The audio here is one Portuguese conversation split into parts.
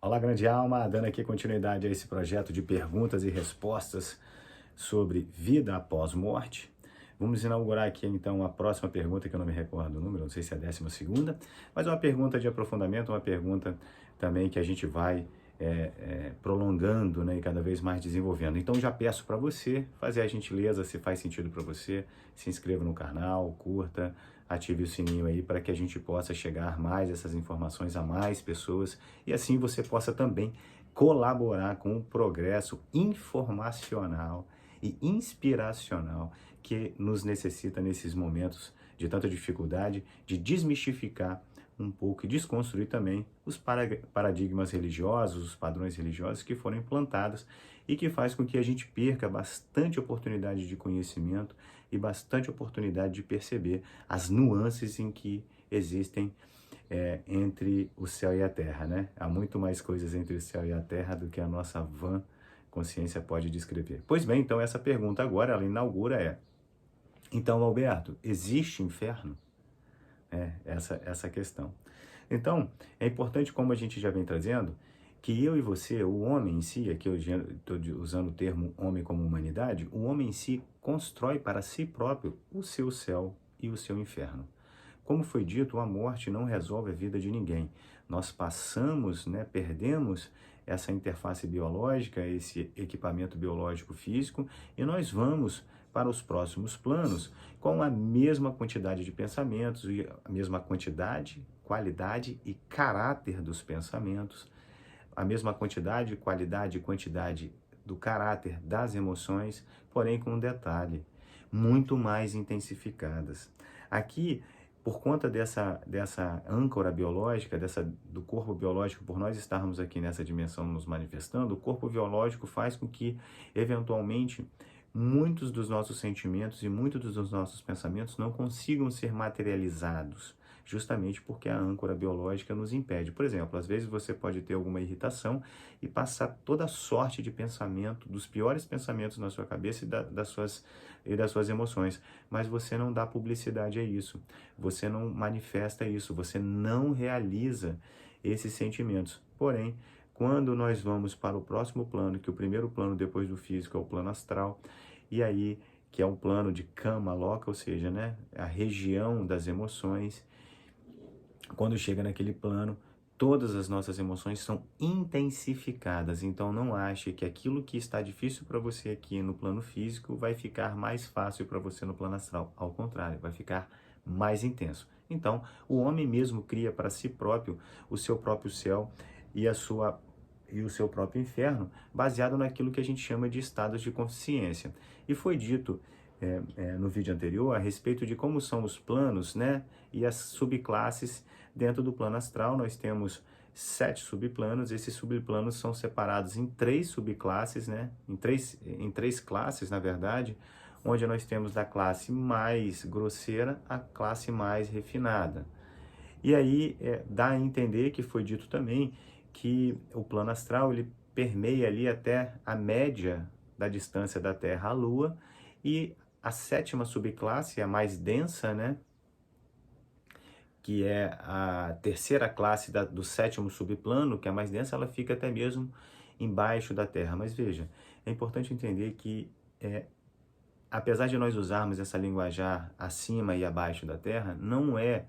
Olá, grande alma, dando aqui continuidade a esse projeto de perguntas e respostas sobre vida após morte. Vamos inaugurar aqui então a próxima pergunta, que eu não me recordo o número, não sei se é a 12ª, mas é uma pergunta de aprofundamento, uma pergunta também que a gente vai prolongando, né, e cada vez mais desenvolvendo. Então já peço para você fazer a gentileza, se faz sentido para você, se inscreva no canal, curta, ative o sininho aí para que a gente possa chegar mais essas informações a mais pessoas e assim você possa também colaborar com o progresso informacional e inspiracional que nos necessita nesses momentos de tanta dificuldade, de desmistificar um pouco e desconstruir também os paradigmas religiosos, os padrões religiosos que foram implantados e que faz com que a gente perca bastante oportunidade de conhecimento e bastante oportunidade de perceber as nuances em que existem entre o céu e a terra, né? Há muito mais coisas entre o céu e a terra do que a nossa vã consciência pode descrever. Pois bem, então essa pergunta agora, ela inaugura então, Alberto, existe inferno? Essa questão. Então, é importante, como a gente já vem trazendo, que eu e você, o homem em si, aqui eu estou usando o termo homem como humanidade, o homem em si constrói para si próprio o seu céu e o seu inferno. Como foi dito, a morte não resolve a vida de ninguém. Nós passamos, né, perdemos essa interface biológica, esse equipamento biológico físico, e nós vamos para os próximos planos com a mesma quantidade de pensamentos, e a mesma quantidade, qualidade e caráter dos pensamentos, a mesma quantidade, qualidade e quantidade do caráter das emoções, porém com um detalhe, muito mais intensificadas. Aqui, por conta dessa âncora biológica, do corpo biológico, por nós estarmos aqui nessa dimensão nos manifestando, o corpo biológico faz com que, eventualmente, muitos dos nossos sentimentos e muitos dos nossos pensamentos não consigam ser materializados, justamente porque a âncora biológica nos impede. Por exemplo, às vezes você pode ter alguma irritação e passar toda sorte de pensamento, dos piores pensamentos na sua cabeça e das suas emoções, mas você não dá publicidade a isso, você não manifesta isso, você não realiza esses sentimentos. Porém, quando nós vamos para o próximo plano, que o primeiro plano depois do físico é o plano astral, e aí que é um plano de kama loka, ou seja, né, a região das emoções, quando chega naquele plano, todas as nossas emoções são intensificadas. Então não ache que aquilo que está difícil para você aqui no plano físico vai ficar mais fácil para você no plano astral. Ao contrário, vai ficar mais intenso. Então, o homem mesmo cria para si próprio o seu próprio céu e o seu próprio inferno, baseado naquilo que a gente chama de estados de consciência. E foi dito no vídeo anterior a respeito de como são os planos, né, e as subclasses dentro do plano astral. Nós temos 7 subplanos. Esses subplanos são separados em 3 subclasses, né, em três classes, na verdade, onde nós temos da classe mais grosseira à classe mais refinada. E aí dá a entender que foi dito também que o plano astral ele permeia ali até a média da distância da Terra à Lua, e a 7ª subclasse, a mais densa, né, que é a terceira classe do 7º subplano, que é a mais densa, ela fica até mesmo embaixo da Terra. Mas veja, é importante entender que apesar de nós usarmos essa linguajar acima e abaixo da Terra, não é,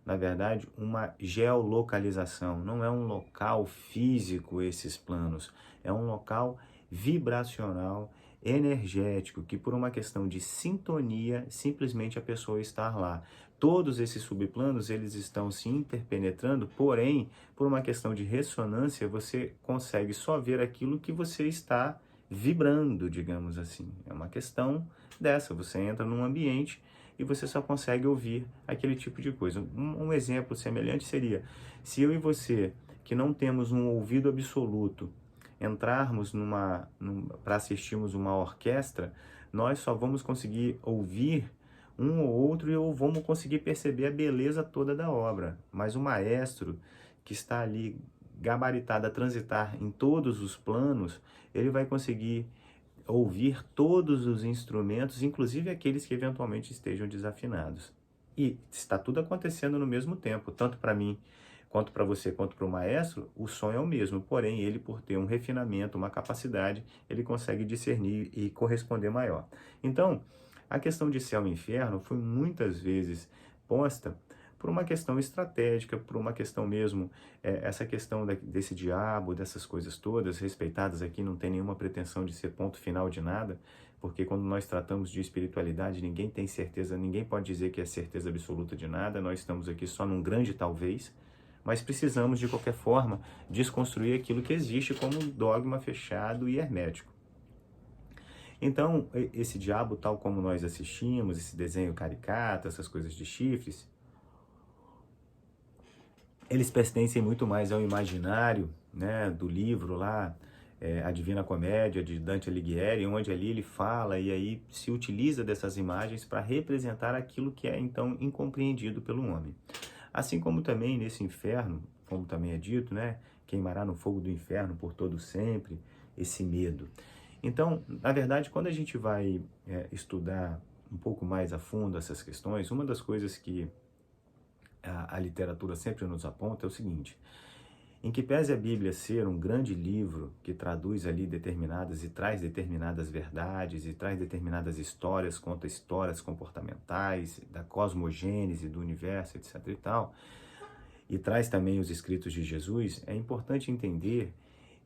na verdade, uma geolocalização, não é um local físico esses planos, é um local vibracional, energético, que por uma questão de sintonia, simplesmente a pessoa está lá. Todos esses subplanos, eles estão se interpenetrando, porém, por uma questão de ressonância, você consegue só ver aquilo que você está vibrando, digamos assim. É uma questão dessa, você entra num ambiente e você só consegue ouvir aquele tipo de coisa. Um exemplo semelhante seria, se eu e você, que não temos um ouvido absoluto, entrarmos para assistirmos uma orquestra, nós só vamos conseguir ouvir um ou outro e ou vamos conseguir perceber a beleza toda da obra. Mas o maestro que está ali gabaritado a transitar em todos os planos, ele vai conseguir ouvir todos os instrumentos, inclusive aqueles que eventualmente estejam desafinados. E está tudo acontecendo no mesmo tempo, tanto para mim quanto para você, quanto para o maestro, o sonho é o mesmo, porém ele, por ter um refinamento, uma capacidade, ele consegue discernir e corresponder maior. Então, a questão de céu e inferno foi muitas vezes posta por uma questão estratégica, por uma questão mesmo, essa questão desse diabo, dessas coisas todas, respeitadas aqui, não tem nenhuma pretensão de ser ponto final de nada, porque quando nós tratamos de espiritualidade, ninguém tem certeza, ninguém pode dizer que é certeza absoluta de nada, nós estamos aqui só num grande talvez, mas precisamos, de qualquer forma, desconstruir aquilo que existe como um dogma fechado e hermético. Então, esse diabo, tal como nós assistimos, esse desenho caricato, essas coisas de chifres, eles pertencem muito mais ao imaginário, né, do livro lá, A Divina Comédia, de Dante Alighieri, onde ali ele fala e aí se utiliza dessas imagens para representar aquilo que é, então, incompreendido pelo homem. Assim como também nesse inferno, como também é dito, né, queimará no fogo do inferno por todo sempre, esse medo. Então, na verdade, quando a gente vai estudar um pouco mais a fundo essas questões, uma das coisas que a literatura sempre nos aponta é o seguinte: em que pese a Bíblia ser um grande livro que traduz ali determinadas e traz determinadas verdades e traz determinadas histórias, conta histórias comportamentais, da cosmogênese, do universo, etc. e tal, e traz também os escritos de Jesus, é importante entender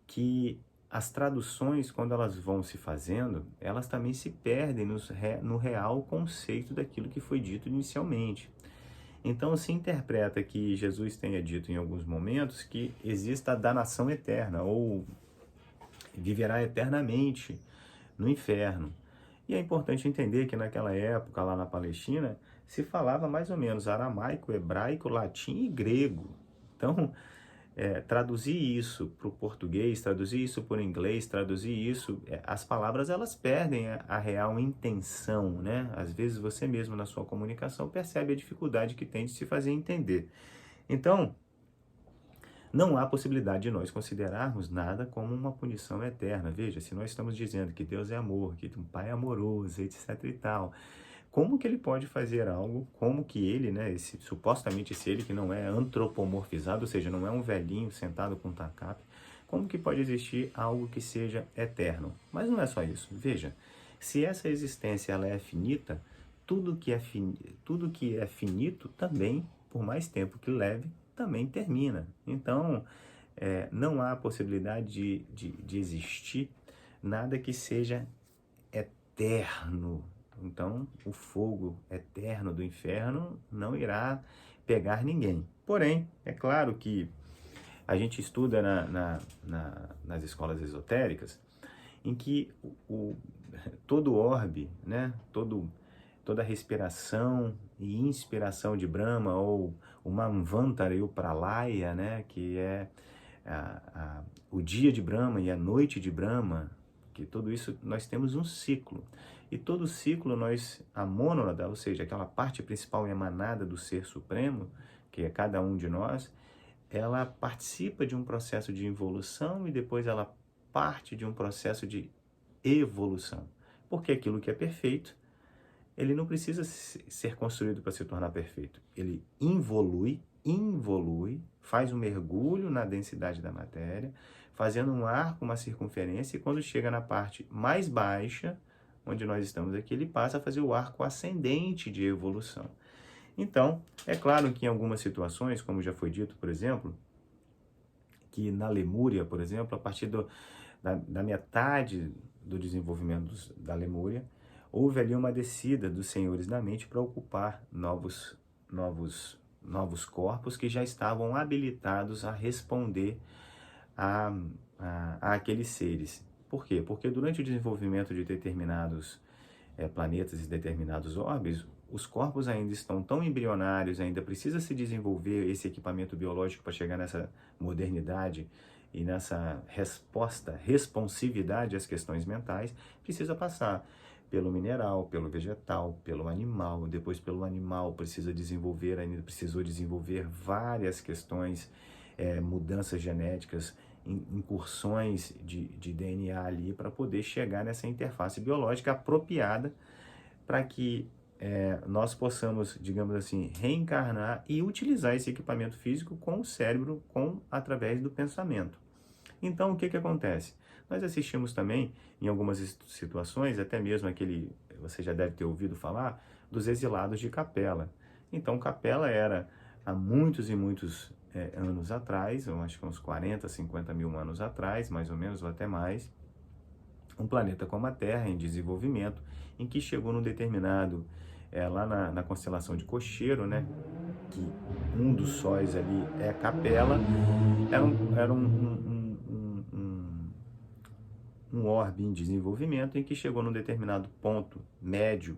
que as traduções, quando elas vão se fazendo, elas também se perdem no real conceito daquilo que foi dito inicialmente. Então se interpreta que Jesus tenha dito em alguns momentos que exista a danação eterna, ou viverá eternamente no inferno. E é importante entender que naquela época, lá na Palestina, se falava mais ou menos aramaico, hebraico, latim e grego. Então, traduzir isso para o português, traduzir isso para o inglês, traduzir isso, as palavras elas perdem a real intenção, né? Às vezes você mesmo na sua comunicação percebe a dificuldade que tem de se fazer entender. Então, não há possibilidade de nós considerarmos nada como uma punição eterna. Veja, se nós estamos dizendo que Deus é amor, que um Pai é amoroso, etc e tal, como que ele pode fazer algo, como que ele, né, supostamente esse ele que não é antropomorfizado, ou seja, não é um velhinho sentado com um tacape, como que pode existir algo que seja eterno? Mas não é só isso. Veja, se essa existência ela é finita, tudo que é finito também, por mais tempo que leve, também termina. Então, não há possibilidade de existir nada que seja eterno. Então, o fogo eterno do inferno não irá pegar ninguém. Porém, é claro que a gente estuda nas escolas esotéricas em que todo orbe, né, toda respiração e inspiração de Brahma, ou o Manvantara e o Pralaya, né, que é o dia de Brahma e a noite de Brahma, que tudo isso nós temos um ciclo. E todo ciclo a mônada, ou seja, aquela parte principal emanada do Ser Supremo, que é cada um de nós, ela participa de um processo de involução e depois ela parte de um processo de evolução. Porque aquilo que é perfeito, ele não precisa ser construído para se tornar perfeito. Ele involui, faz um mergulho na densidade da matéria, fazendo um arco, uma circunferência, e quando chega na parte mais baixa, onde nós estamos aqui, ele passa a fazer o arco ascendente de evolução. Então, é claro que em algumas situações, como já foi dito, por exemplo, que na Lemúria, por exemplo, a partir da metade do desenvolvimento da Lemúria, houve ali uma descida dos senhores da mente para ocupar novos corpos que já estavam habilitados a responder a aqueles seres. Por quê? Porque durante o desenvolvimento de determinados planetas e determinados orbes, os corpos ainda estão tão embrionários, ainda precisa se desenvolver esse equipamento biológico para chegar nessa modernidade e nessa responsividade às questões mentais, precisa passar pelo mineral, pelo vegetal, pelo animal, depois pelo animal precisou desenvolver várias questões, mudanças genéticas, incursões de DNA ali para poder chegar nessa interface biológica apropriada para que nós possamos, digamos assim, reencarnar e utilizar esse equipamento físico com o cérebro, através do pensamento. Então, o que acontece? Nós assistimos também, em algumas situações, até mesmo você já deve ter ouvido falar, dos exilados de Capela. Então, Capela era, há muitos e muitos anos atrás, eu acho que uns 40, 50 mil anos atrás, mais ou menos, ou até mais, um planeta como a Terra, em desenvolvimento, em que chegou num determinado, lá na constelação de Cocheiro, né, que um dos sóis ali é Capela, era um orbe em desenvolvimento em que chegou num determinado ponto médio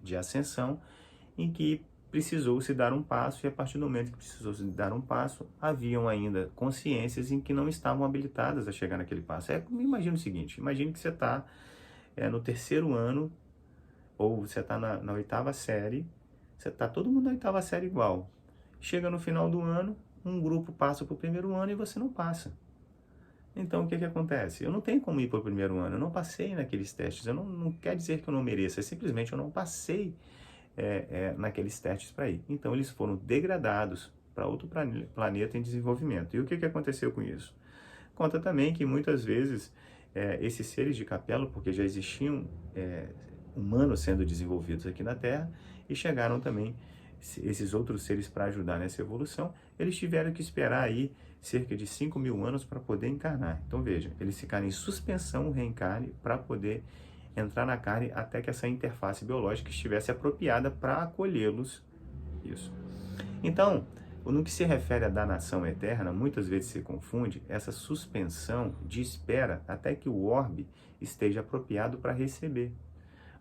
de ascensão, em que precisou se dar um passo, e a partir do momento que precisou se dar um passo, haviam ainda consciências em que não estavam habilitadas a chegar naquele passo. Imagina o seguinte, imagine que você está no terceiro ano, ou você está na oitava série, você está todo mundo na oitava série igual. Chega no final do ano, um grupo passa para o primeiro ano e você não passa. Então, o que acontece? Eu não tenho como ir para o primeiro ano, eu não passei naqueles testes, não quer dizer que eu não mereça, simplesmente eu não passei naqueles testes para ir. Então, eles foram degradados para outro planeta em desenvolvimento. E o que aconteceu com isso? Conta também que muitas vezes esses seres de Capela, porque já existiam humanos sendo desenvolvidos aqui na Terra, e chegaram também esses outros seres para ajudar nessa evolução, eles tiveram que esperar aí cerca de 5 mil anos para poder encarnar. Então veja, eles ficaram em suspensão, o reencarne, para poder entrar na carne até que essa interface biológica estivesse apropriada para acolhê-los. Isso. Então, no que se refere à danação eterna, muitas vezes se confunde essa suspensão de espera até que o orbe esteja apropriado para receber.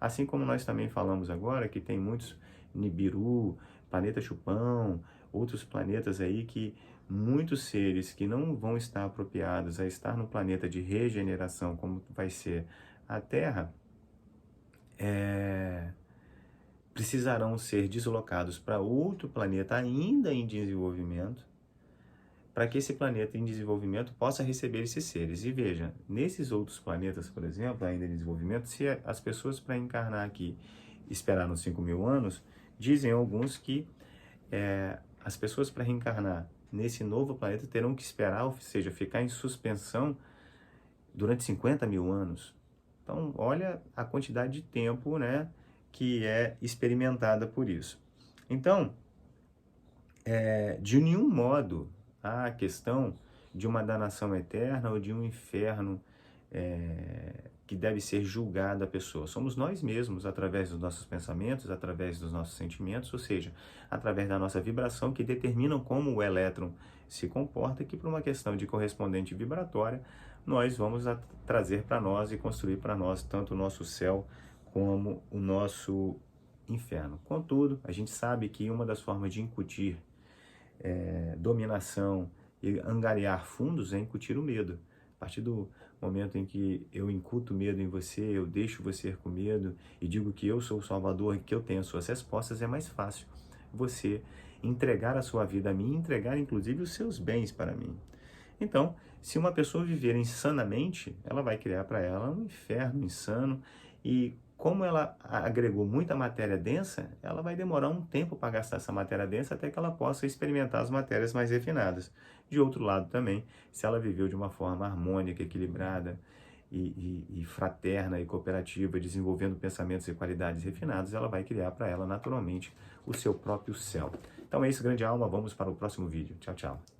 Assim como nós também falamos agora que tem muitos Nibiru, planeta Chupão, outros planetas aí que muitos seres que não vão estar apropriados a estar no planeta de regeneração, como vai ser a Terra, precisarão ser deslocados para outro planeta ainda em desenvolvimento, para que esse planeta em desenvolvimento possa receber esses seres. E veja, nesses outros planetas, por exemplo, ainda em desenvolvimento, se as pessoas para encarnar aqui esperaram 5 mil anos, dizem alguns que as pessoas para reencarnar nesse novo planeta terão que esperar, ou seja, ficar em suspensão durante 50 mil anos. Então, olha a quantidade de tempo, né, que é experimentada por isso. Então, de nenhum modo há a questão de uma danação eterna ou de um inferno que deve ser julgado a pessoa. Somos nós mesmos, através dos nossos pensamentos, através dos nossos sentimentos, ou seja, através da nossa vibração, que determinam como o elétron se comporta, que por uma questão de correspondente vibratória, nós vamos trazer para nós e construir para nós tanto o nosso céu como o nosso inferno. Contudo, a gente sabe que uma das formas de incutir dominação e angariar fundos é incutir o medo. A partir do momento em que eu incuto medo em você, eu deixo você com medo e digo que eu sou o Salvador e que eu tenho as suas respostas, é mais fácil você entregar a sua vida a mim, entregar inclusive os seus bens para mim. Então, se uma pessoa viver insanamente, ela vai criar para ela um inferno insano, e como ela agregou muita matéria densa, ela vai demorar um tempo para gastar essa matéria densa até que ela possa experimentar as matérias mais refinadas. De outro lado também, se ela viveu de uma forma harmônica, equilibrada e fraterna e cooperativa, desenvolvendo pensamentos e qualidades refinadas, ela vai criar para ela naturalmente o seu próprio céu. Então é isso, grande alma, vamos para o próximo vídeo. Tchau, tchau.